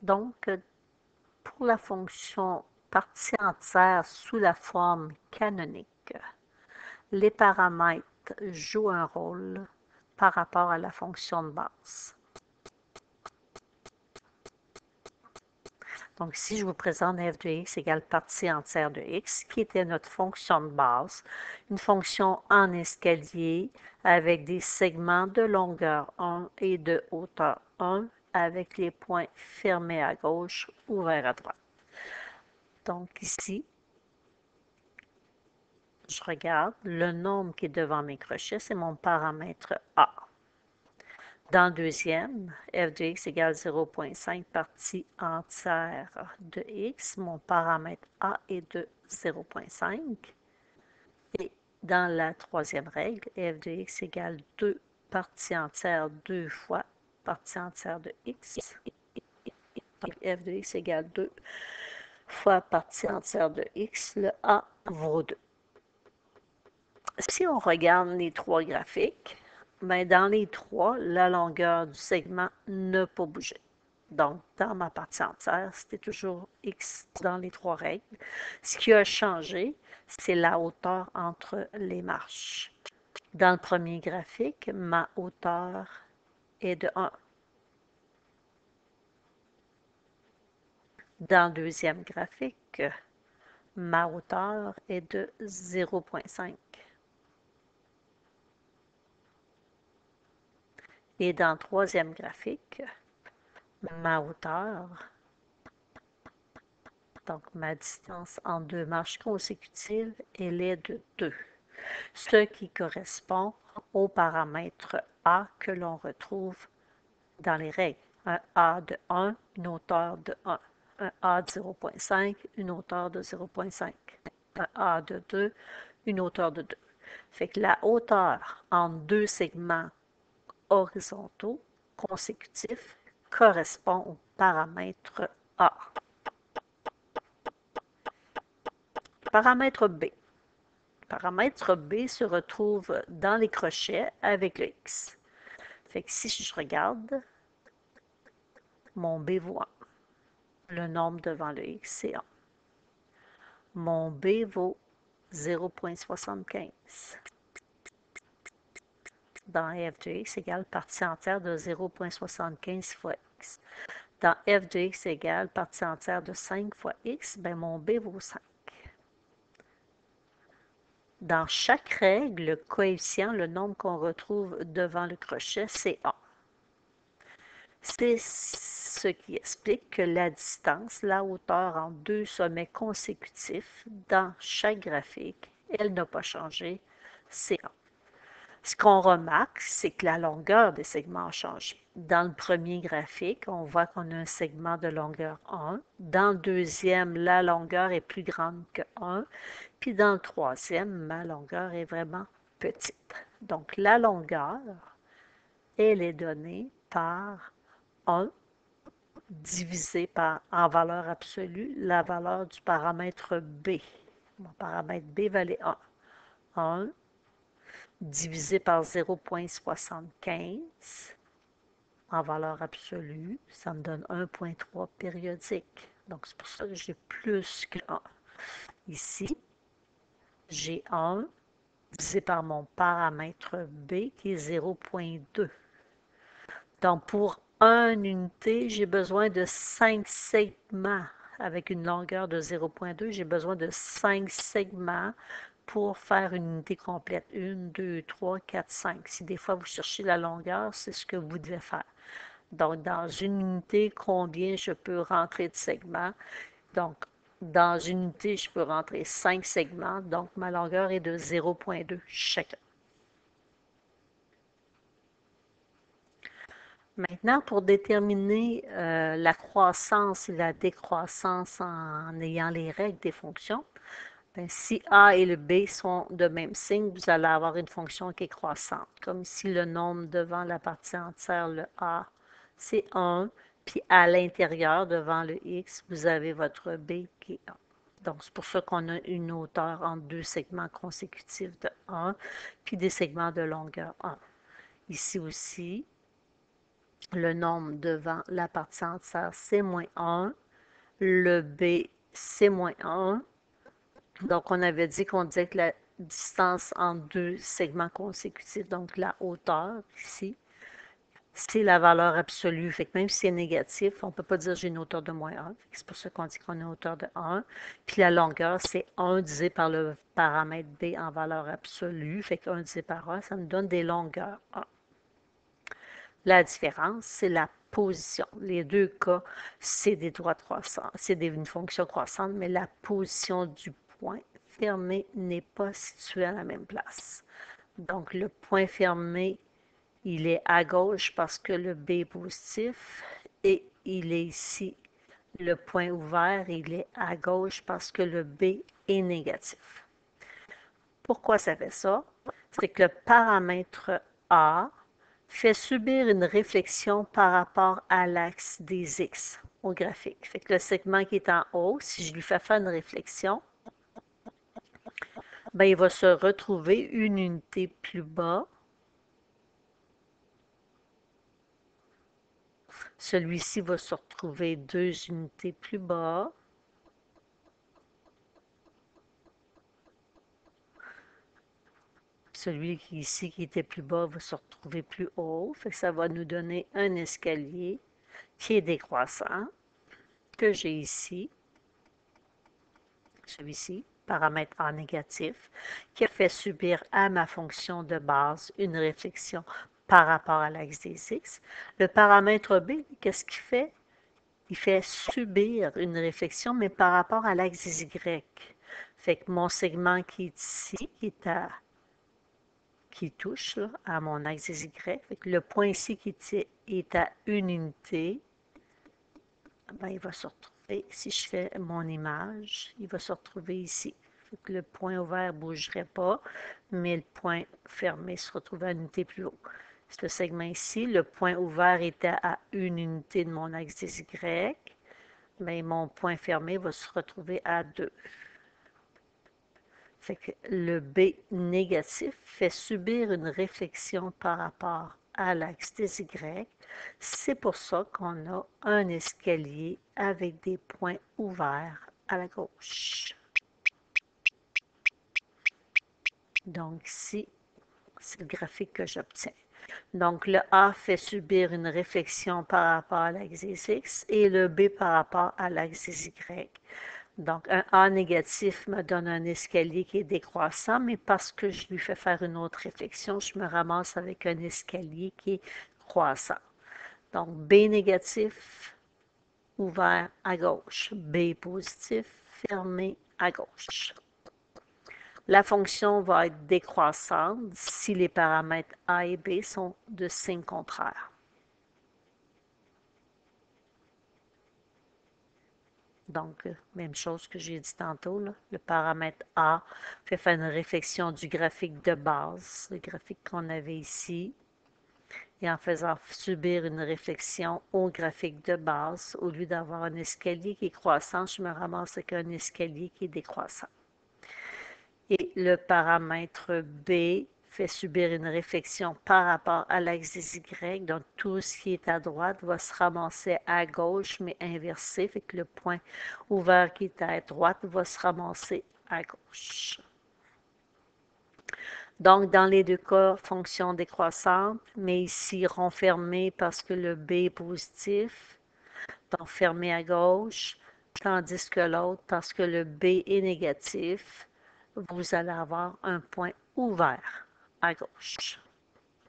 Donc, pour la fonction partie entière sous la forme canonique, les paramètres jouent un rôle par rapport à la fonction de base. Donc, si je vous présente f de x égale partie entière de x, qui était notre fonction de base, une fonction en escalier avec des segments de longueur 1 et de hauteur 1 avec les points fermés à gauche, ouverts à droite. Donc ici, je regarde, le nombre qui est devant mes crochets, c'est mon paramètre A. Dans le deuxième, f de x égale 0,5 partie entière de x. Mon paramètre A est de 0,5. Et dans la troisième règle, f de x égale 2 partie entière 2 fois partie entière de x. Donc, f de x égale 2 fois partie entière de x. Le A vaut 2. Si on regarde les trois graphiques, ben dans les trois, la longueur du segment n'a pas bougé. Donc, dans ma partie entière, c'était toujours x dans les trois règles. Ce qui a changé, c'est la hauteur entre les marches. Dans le premier graphique, ma hauteur est de 1. Dans le deuxième graphique, ma hauteur est de 0,5. Et dans le troisième graphique, ma hauteur, donc ma distance en deux marches consécutives, elle est de 2, ce qui correspond au paramètre A que l'on retrouve dans les règles. Un A de 1, une hauteur de 1. Un A de 0,5, une hauteur de 0,5. Un A de 2, une hauteur de 2. Fait que la hauteur entre deux segments horizontaux consécutifs correspond au paramètre A. Paramètre B. Paramètre B se retrouve dans les crochets avec le X. Fait que si je regarde, mon B vaut 1. Le nombre devant le X, c'est 1. Mon B vaut 0,75. Dans f de x égale partie entière de 0,75 fois x. Dans f de x égale partie entière de 5 fois x, ben mon B vaut 5. Dans chaque règle, le coefficient, le nombre qu'on retrouve devant le crochet, c'est 1. C'est ce qui explique que la distance, la hauteur en deux sommets consécutifs dans chaque graphique, elle n'a pas changé, c'est 1. Ce qu'on remarque, c'est que la longueur des segments a changé. Dans le premier graphique, on voit qu'on a un segment de longueur 1. Dans le deuxième, la longueur est plus grande que 1. Puis dans le troisième, ma longueur est vraiment petite. Donc la longueur, elle est donnée par 1 divisé par, en valeur absolue, la valeur du paramètre B. Mon paramètre B valait 1. 1 divisé par 0,75 en valeur absolue, ça me donne 1,3 périodique. Donc, c'est pour ça que j'ai plus que 1. Ici, j'ai 1 divisé par mon paramètre B qui est 0,2. Donc, pour 1 unité, j'ai besoin de 5 segments. Avec une longueur de 0,2, j'ai besoin de 5 segments pour faire une unité complète. 1, 2, 3, 4, 5. Si des fois vous cherchez la longueur, c'est ce que vous devez faire. Donc, dans une unité, combien je peux rentrer de segments? Donc, dans une unité, je peux rentrer 5 segments. Donc, ma longueur est de 0,2 chacun. Maintenant, pour déterminer la croissance et la décroissance en ayant les règles des fonctions, bien, si A et le B sont de même signe, vous allez avoir une fonction qui est croissante. Comme ici, le nombre devant la partie entière, le A, c'est 1. Puis à l'intérieur, devant le X, vous avez votre B qui est 1. Donc, c'est pour ça qu'on a une hauteur entre deux segments consécutifs de 1, puis des segments de longueur 1. Ici aussi, Le nombre devant la partie entière, c'est moins 1. Le B, c'est moins 1. Donc, on avait dit qu'on disait que la distance entre deux segments consécutifs, donc la hauteur ici, c'est la valeur absolue. Fait que même si c'est négatif, on ne peut pas dire j'ai une hauteur de moins 1. C'est pour ça qu'on dit qu'on a une hauteur de 1. Puis la longueur, c'est 1 divisé par le paramètre B en valeur absolue. Fait que 1 divisé par 1, ça nous donne des longueurs 1. La différence, c'est la position. Les deux cas, c'est des droites croissantes, c'est une fonction croissante, mais la position du point fermé n'est pas située à la même place. Donc, le point fermé, il est à gauche parce que le B est positif et il est ici. Le point ouvert, il est à gauche parce que le B est négatif. Pourquoi ça fait ça? C'est que le paramètre A fait subir une réflexion par rapport à l'axe des X au graphique. Fait que le segment qui est en haut, si je lui fais faire une réflexion, ben, il va se retrouver une unité plus bas. Celui-ci va se retrouver 2 unités plus bas. Celui qui ici qui était plus bas va se retrouver plus haut. Fait que ça va nous donner un escalier qui est décroissant que j'ai ici. Celui-ci, paramètre A négatif, qui a fait subir à ma fonction de base une réflexion par rapport à l'axe des X. Le paramètre B, qu'est-ce qu'il fait? Il fait subir une réflexion, mais par rapport à l'axe des Y. Fait que mon segment qui est ici, qui touche là, à mon axe des Y, fait que le point ici qui est à une unité, ben, il va se retrouver, si je fais mon image, il va se retrouver ici. Fait que le point ouvert ne bougerait pas, mais le point fermé se retrouve à une unité plus haut. Ce segment ici, le point ouvert était à une unité de mon axe des Y, mais mon point fermé va se retrouver à 2. Fait que le B négatif fait subir une réflexion par rapport à l'axe des Y. C'est pour ça qu'on a un escalier avec des points ouverts à la gauche. Donc ici, c'est le graphique que j'obtiens. Donc le A fait subir une réflexion par rapport à l'axe des X et le B par rapport à l'axe des Y. Donc, un A négatif me donne un escalier qui est décroissant, mais parce que je lui fais faire une autre réflexion, je me ramasse avec un escalier qui est croissant. Donc, B négatif, ouvert à gauche. B positif, fermé à gauche. La fonction va être décroissante si les paramètres A et B sont de signe contraire. Donc, même chose que j'ai dit tantôt, là, le paramètre A fait faire une réflexion du graphique de base, le graphique qu'on avait ici, et en faisant subir une réflexion au graphique de base, au lieu d'avoir un escalier qui est croissant, je me ramasse avec un escalier qui est décroissant. Et le paramètre B fait subir une réflexion par rapport à l'axe des Y. Donc, tout ce qui est à droite va se ramasser à gauche, mais inversé. Fait que le point ouvert qui est à droite va se ramasser à gauche. Donc, dans les deux cas, fonction décroissante, mais ici rond fermé parce que le B est positif, donc fermé à gauche, tandis que l'autre, parce que le B est négatif, vous allez avoir un point ouvert à gauche.